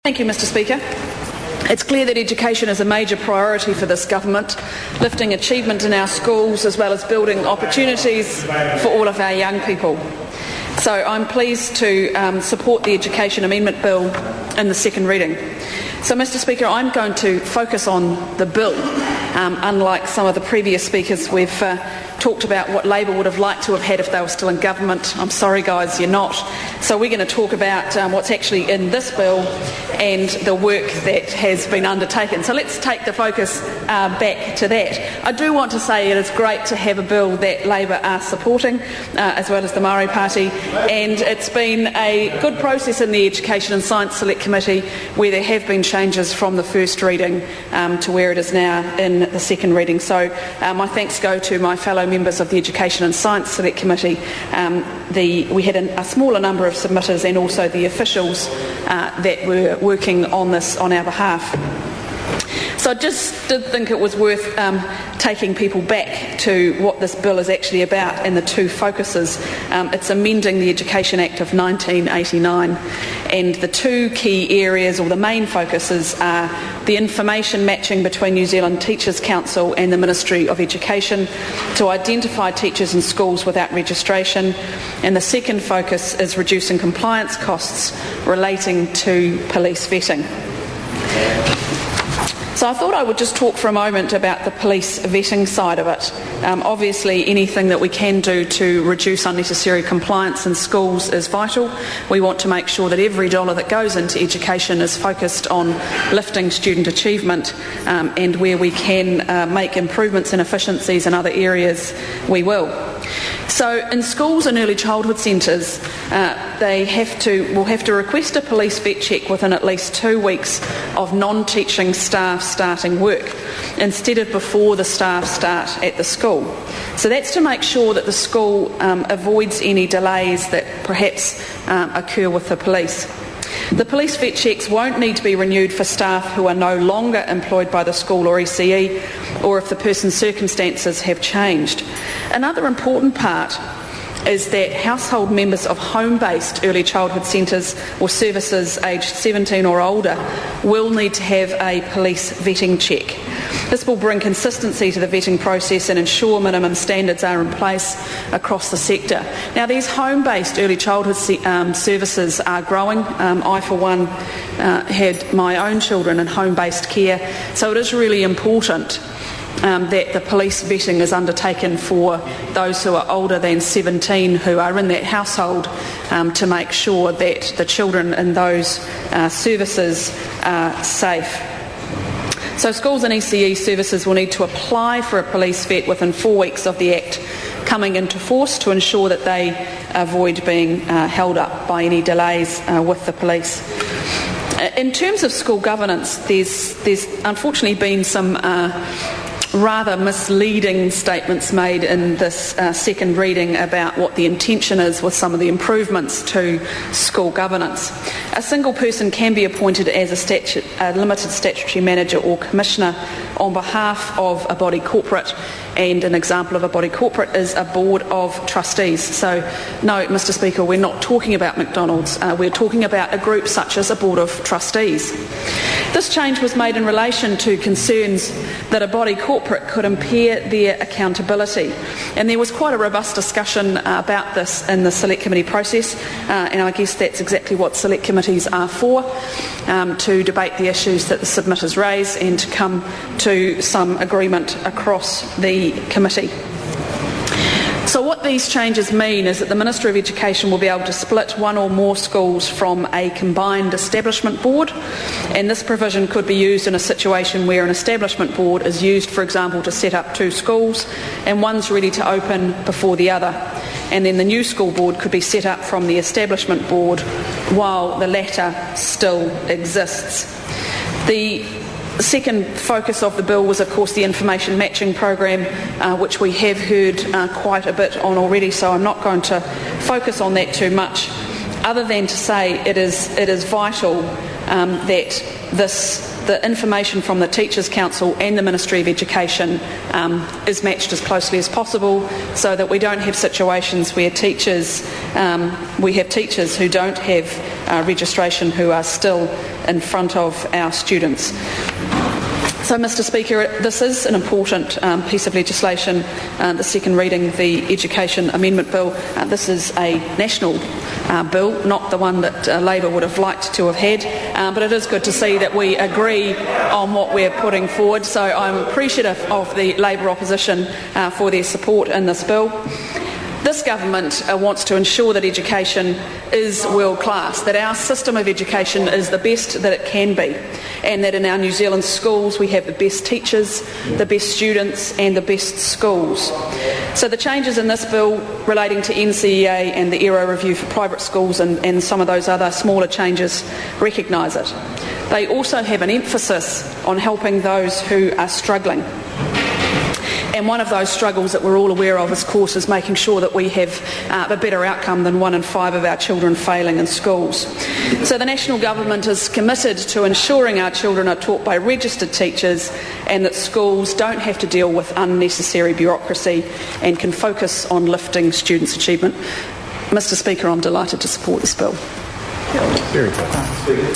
Thank you, Mr. Speaker. It's clear that education is a major priority for this government, lifting achievement in our schools as well as building opportunities for all of our young people. So I'm pleased to support the Education Amendment Bill in the second reading. So, Mr. Speaker, I'm going to focus on the bill. Unlike some of the previous speakers, we've talked about what Labor would have liked to have had if they were still in government. I'm sorry, guys, you're not. So we're going to talk about what's actually in this bill and the work that has been undertaken. So let's take the focus back to that. I do want to say it is great to have a bill that Labor are supporting, as well as the Māori Party, and it's been a good process in the Education and Science Select Committee where there have been changes from the first reading to where it is now in the second reading. So my thanks go to my fellow members of the Education and Science Select Committee. We had a smaller number of submitters and also the officials that were working on this on our behalf. So I just did think it was worth taking people back to what this bill is actually about and the two focuses. It's amending the Education Act of 1989, and the two key areas, or the main focuses, are the information matching between New Zealand Teachers Council and the Ministry of Education to identify teachers in schools without registration, and the second focus is reducing compliance costs relating to police vetting. So I thought I would just talk for a moment about the police vetting side of it. Obviously, anything that we can do to reduce unnecessary compliance in schools is vital. We want to make sure that every dollar that goes into education is focused on lifting student achievement, and where we can make improvements and efficiencies in other areas, we will. So in schools and early childhood centres, will have to request a police vet check within at least 2 weeks of non-teaching staff starting work, instead of before the staff start at the school. So that's to make sure that the school avoids any delays that perhaps occur with the police. The police vet checks won't need to be renewed for staff who are no longer employed by the school or ECE, or if the person's circumstances have changed. Another important part is that household members of home-based early childhood centres or services aged 17 or older will need to have a police vetting check. This will bring consistency to the vetting process and ensure minimum standards are in place across the sector. Now, these home-based early childhood services are growing. I, for one, had my own children in home-based care, so it is really important that the police vetting is undertaken for those who are older than 17 who are in that household, to make sure that the children in those services are safe. So schools and ECE services will need to apply for a police vet within 4 weeks of the Act coming into force to ensure that they avoid being held up by any delays with the police. In terms of school governance, there's unfortunately been some rather misleading statements made in this second reading about what the intention is with some of the improvements to school governance. A single person can be appointed as a limited statutory manager or commissioner on behalf of a body corporate, and an example of a body corporate is a board of trustees. So no, Mr. Speaker, we're not talking about McDonald's, we're talking about a group such as a board of trustees. This change was made in relation to concerns that a body corporate could impair their accountability, and there was quite a robust discussion about this in the Select Committee process, and I guess that's exactly what Select Committees are for, to debate the issues that the submitters raise and to come to some agreement across the committee. So what these changes mean is that the Minister of Education will be able to split one or more schools from a combined establishment board, and this provision could be used in a situation where an establishment board is used, for example, to set up 2 schools and one's ready to open before the other, and then the new school board could be set up from the establishment board while the latter still exists. The second focus of the bill was, of course, the information matching program, which we have heard quite a bit on already, so I'm not going to focus on that too much, other than to say it is vital that this the information from the Teachers' Council and the Ministry of Education is matched as closely as possible, so that we don't have situations where we have teachers who don't have registration who are still in front of our students. So, Mr Speaker, this is an important piece of legislation, the second reading, the Education Amendment Bill. This is a national bill, not the one that Labor would have liked to have had, but it is good to see that we agree on what we're putting forward, so I'm appreciative of the Labor opposition for their support in this bill. This government wants to ensure that education is world class, that our system of education is the best that it can be, and that in our New Zealand schools we have the best teachers, the best students and the best schools. So the changes in this bill relating to NCEA and the ERO review for private schools and some of those other smaller changes recognise it. They also have an emphasis on helping those who are struggling. And one of those struggles that we're all aware of, of course, is making sure that we have a better outcome than 1 in 5 of our children failing in schools. So the National Government is committed to ensuring our children are taught by registered teachers and that schools don't have to deal with unnecessary bureaucracy and can focus on lifting students' achievement. Mr Speaker, I'm delighted to support this bill. Very good.